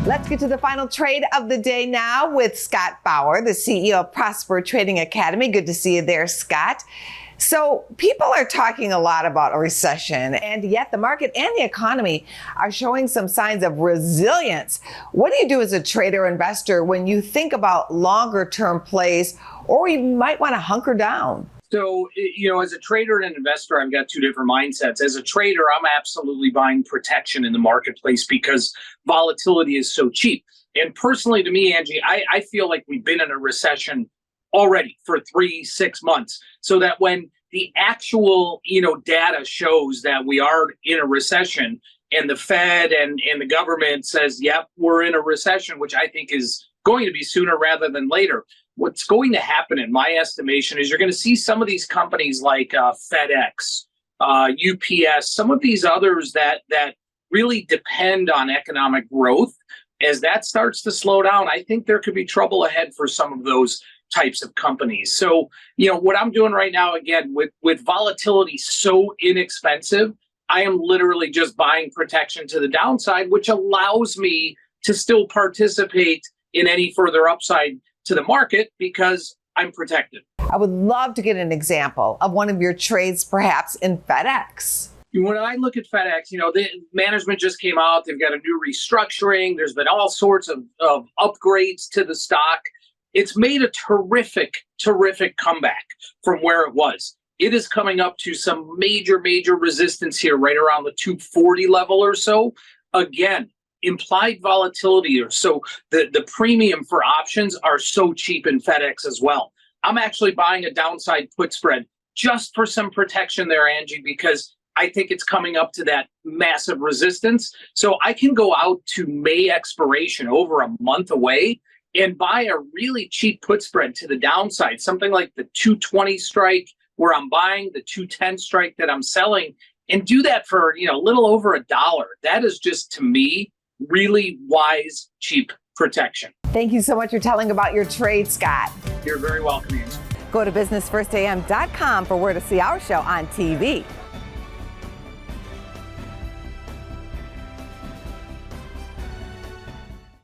Let's get to the final trade of the day now with Scott Bauer, the CEO of Prosper Trading Academy. Good to see you there, Scott. So people are talking a lot about a recession, and yet the market and the economy are showing some signs of resilience. What do you do as a trader or investor when you think about longer term plays, or you might want to hunker down? So, as a trader and an investor, I've got two different mindsets. As a trader, I'm absolutely buying protection in the marketplace because volatility is so cheap. And personally to me, Angie, I feel like we've been in a recession already for 3-6 months, so that when the actual, data shows that we are in a recession and the Fed and the government says, yep, we're in a recession, which I think is going to be sooner rather than later. What's going to happen, in my estimation, is you're going to see some of these companies like FedEx, UPS, some of these others that really depend on economic growth. As that starts to slow down, I think there could be trouble ahead for some of those types of companies. So, what I'm doing right now, again, with volatility so inexpensive, I am literally just buying protection to the downside, which allows me to still participate in any further upside to the market because I'm protected. I would love to get an example of one of your trades, perhaps in FedEx. When I look at FedEx, the management just came out. They've got a new restructuring. There's been all sorts of upgrades to the stock. It's made a terrific comeback from where it was. It is coming up to some major resistance here, right around the 240 level or so. Again, implied volatility, or so the premium for options are so cheap in FedEx as well. I'm actually buying a downside put spread just for some protection there, Angie, because I think it's coming up to that massive resistance. So I can go out to May expiration, over a month away, and buy a really cheap put spread to the downside, something like the 220 strike where I'm buying, the 210 strike that I'm selling, and do that for a little over $1. That is just, to me, really wise, cheap protection. Thank you so much for telling about your trade, Scott. You're very welcome, Angie. Go to businessfirstam.com for where to see our show on TV.